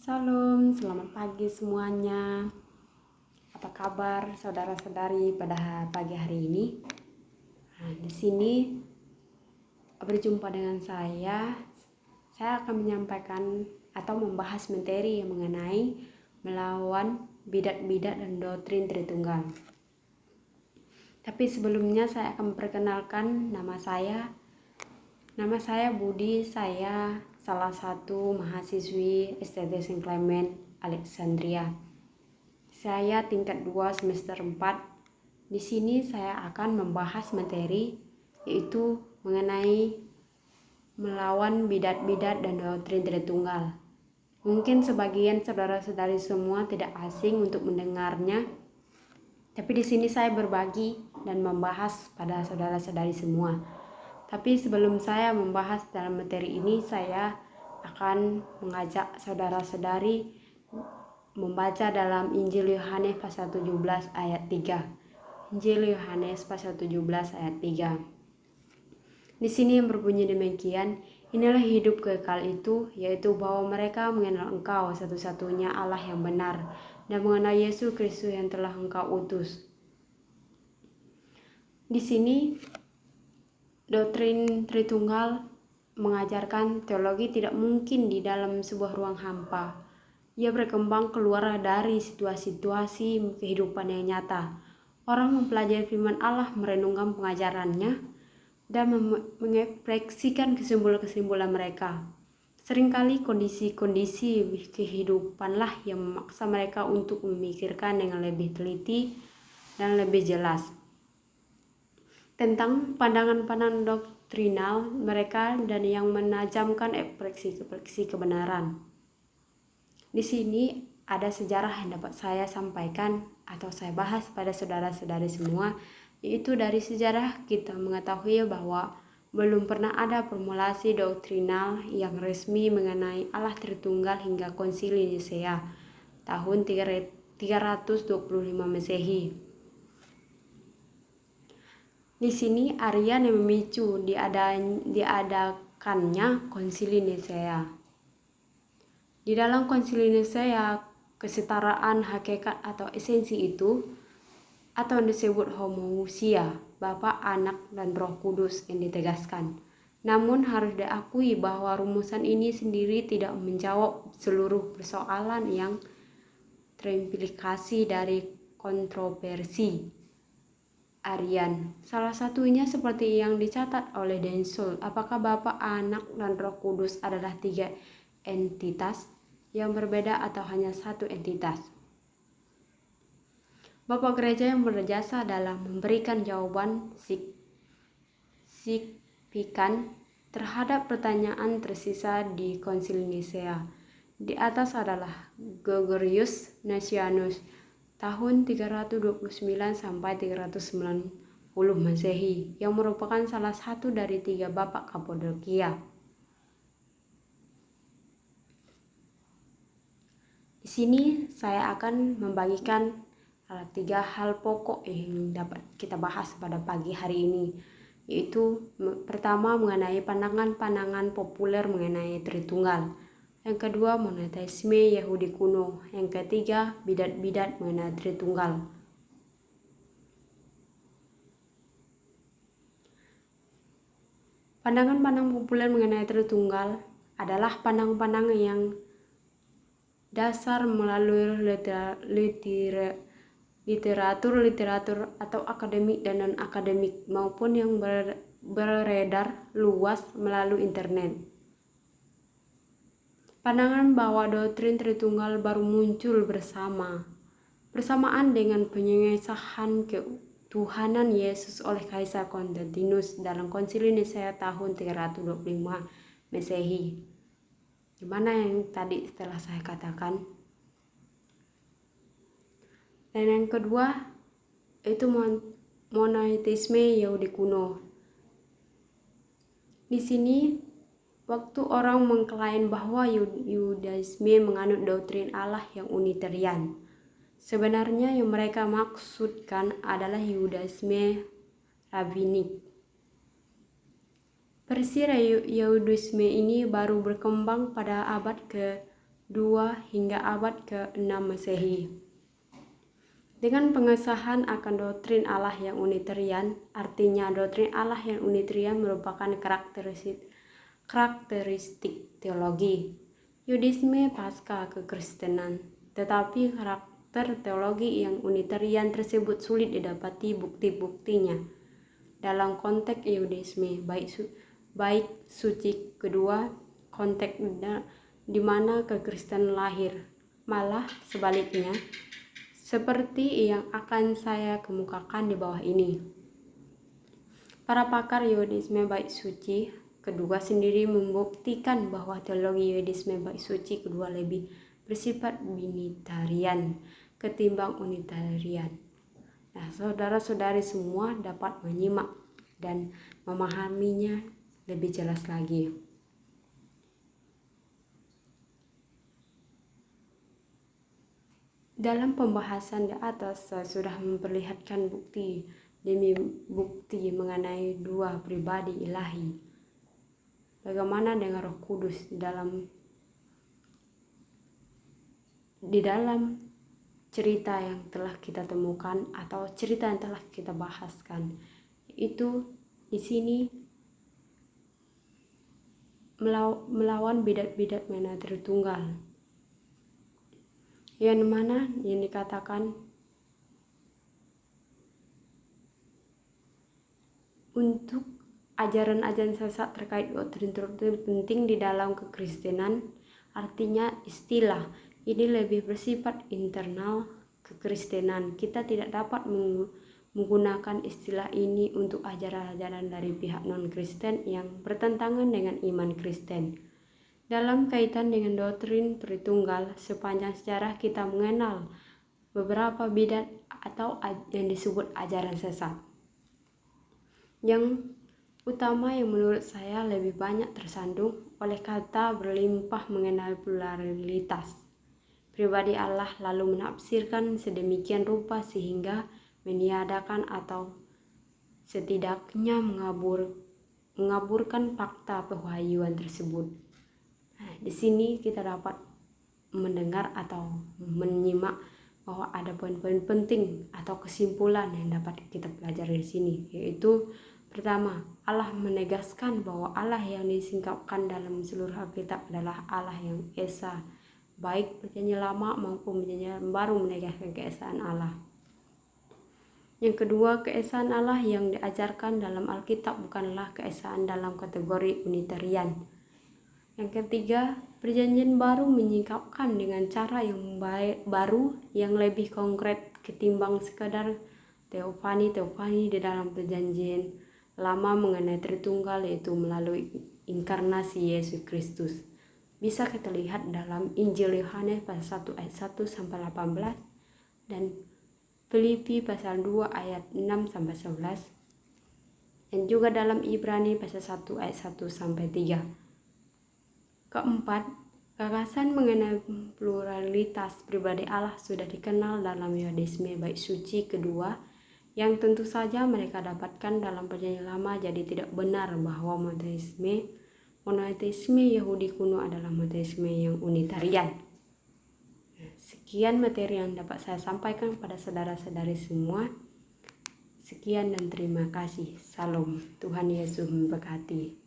Salam, selamat pagi semuanya. Apa kabar saudara-saudari pada pagi hari ini? Di sini berjumpa dengan saya akan menyampaikan atau membahas materi yang mengenai melawan bidat-bidat dan doktrin Tritunggal. Tapi sebelumnya saya akan memperkenalkan nama saya. Nama saya Budi, saya salah satu mahasiswi STT Saint Clement Alexandria. Saya tingkat 2 semester 4. Di sini saya akan membahas materi yaitu mengenai melawan bidat-bidat dan doktrin Tritunggal. Mungkin sebagian saudara-saudari semua tidak asing untuk mendengarnya. Tapi di sini saya berbagi dan membahas pada saudara-saudari semua. Tapi sebelum saya membahas dalam materi ini, saya akan mengajak saudara-saudari membaca dalam Injil Yohanes pasal 17 ayat 3. Injil Yohanes pasal 17 ayat 3. Di sini yang berbunyi demikian, inilah hidup kekal itu, yaitu bahwa mereka mengenal Engkau satu-satunya Allah yang benar, dan mengenal Yesus Kristus yang telah Engkau utus. Di sini doktrin Tritunggal mengajarkan teologi tidak mungkin di dalam sebuah ruang hampa. Ia berkembang keluar dari situasi-situasi kehidupan yang nyata. Orang mempelajari firman Allah, merenungkan pengajarannya, dan mengekspresikan kesimpulan-kesimpulan mereka. Seringkali kondisi-kondisi kehidupanlah yang memaksa mereka untuk memikirkan dengan lebih teliti dan lebih jelas tentang pandangan-pandangan doktrinal mereka dan yang menajamkan ekspresi kebenaran. Di sini ada sejarah yang dapat saya sampaikan atau saya bahas pada saudara-saudari semua, yaitu dari sejarah kita mengetahui bahwa belum pernah ada formulasi doktrinal yang resmi mengenai Allah Tritunggal hingga Konsili Nisea tahun 325 Masehi. Di sini Arian yang memicu diadakannya Konsili Nisea. Di dalam Konsili Nisea, kesetaraan hakikat atau esensi itu, atau yang disebut homoousia, Bapa, Anak, dan Roh Kudus yang ditegaskan. Namun harus diakui bahwa rumusan ini sendiri tidak menjawab seluruh persoalan yang terimplikasi dari kontroversi Arian. Salah satunya seperti yang dicatat oleh Densul, apakah Bapa, Anak, dan Roh Kudus adalah 3 entitas yang berbeda atau hanya satu entitas? Bapak Gereja yang berjasa dalam memberikan jawaban signifikan terhadap pertanyaan tersisa di Konsili Nisea. Di atas adalah Gregorius Nazianzus tahun 329 sampai 390 Masehi yang merupakan salah satu dari 3 bapak Kapadokia. Di sini saya akan membagikan 3 hal pokok yang dapat kita bahas pada pagi hari ini, yaitu pertama mengenai pandangan-pandangan populer mengenai Tritunggal. Yang kedua, monoteisme Yahudi kuno. Yang ketiga, bidat-bidat mengenai Tritunggal. Pandangan-pandangan populer mengenai Tritunggal adalah pandangan-pandangan yang dasar melalui literatur atau akademik dan non-akademik maupun yang beredar luas melalui internet. Pandangan bahwa doktrin Tritunggal baru muncul bersamaan dengan pengesahan ketuhanan Yesus oleh Kaisar Konstantinus dalam Konsili Nisea tahun 325 Masehi. Gimana yang tadi setelah saya katakan? Dan yang kedua itu monoteisme Yahudi kuno. Di sini waktu orang mengklaim bahwa Yudaisme menganut doktrin Allah yang Unitarian, sebenarnya yang mereka maksudkan adalah Yudaisme rabbinik. Versi Yahudisme ini baru berkembang pada abad ke hingga abad ke-6 Masehi. Dengan pengesahan akan doktrin Allah yang Unitarian, artinya doktrin Allah yang Unitarian merupakan karakteristik teologi Yudisme pasca kekristenan, tetapi karakter teologi yang Unitarian tersebut sulit didapati bukti-buktinya dalam konteks Yudisme, baik suci kedua, konteks di mana kekristenan lahir, malah sebaliknya, seperti yang akan saya kemukakan di bawah ini. Para pakar Yudisme bait suci kedua sendiri membuktikan bahwa teologi Yudisme bait suci kedua lebih bersifat binitarian ketimbang unitarian. Nah, saudara-saudari semua dapat menyimak dan memahaminya lebih jelas lagi. Dalam pembahasan di atas, saya sudah memperlihatkan bukti demi bukti mengenai dua pribadi ilahi. Bagaimana dengan Roh Kudus di dalam cerita yang telah kita temukan atau cerita yang telah kita bahaskan, itu di sini melawan bidat-bidat mengenai Tritunggal, yang mana yang dikatakan untuk ajaran-ajaran sesat terkait doktrin penting di dalam kekristenan, artinya istilah ini lebih bersifat internal kekristenan. Kita tidak dapat menggunakan istilah ini untuk ajaran-ajaran dari pihak non-Kristen yang bertentangan dengan iman Kristen. Dalam kaitan dengan doktrin Tritunggal, sepanjang sejarah kita mengenal beberapa bidat atau yang disebut ajaran sesat. Yang utama yang menurut saya lebih banyak tersandung oleh kata berlimpah mengenai pluralitas pribadi Allah, lalu menafsirkan sedemikian rupa sehingga meniadakan atau setidaknya mengaburkan fakta pewahyuan tersebut. Nah, di sini kita dapat mendengar atau menyimak bahwa ada poin-poin penting atau kesimpulan yang dapat kita pelajari di sini, yaitu pertama, Allah menegaskan bahwa Allah yang disingkapkan dalam seluruh Alkitab adalah Allah yang esa, baik perjanjian lama maupun perjanjian baru menegaskan keesaan Allah. Yang kedua, keesaan Allah yang diajarkan dalam Alkitab bukanlah keesaan dalam kategori Unitarian. Yang ketiga, perjanjian baru menyingkapkan dengan cara yang baru yang lebih konkret ketimbang sekadar teofani di dalam perjanjian lama mengenai Tritunggal, yaitu melalui inkarnasi Yesus Kristus. Bisa kita lihat dalam Injil Yohanes pasal 1 ayat 1 sampai 18 dan Filipi pasal 2 ayat 6 sampai 11 dan juga dalam Ibrani pasal 1 ayat 1 sampai 3. Keempat, gagasan mengenai pluralitas pribadi Allah sudah dikenal dalam Yudisme bait suci kedua, yang tentu saja mereka dapatkan dalam perjanjian lama. Jadi tidak benar bahwa monoteisme Yahudi kuno adalah monoteisme yang unitarian. Sekian materi yang dapat saya sampaikan pada saudara-saudari semua. Sekian dan terima kasih. Salam. Tuhan Yesus memberkati.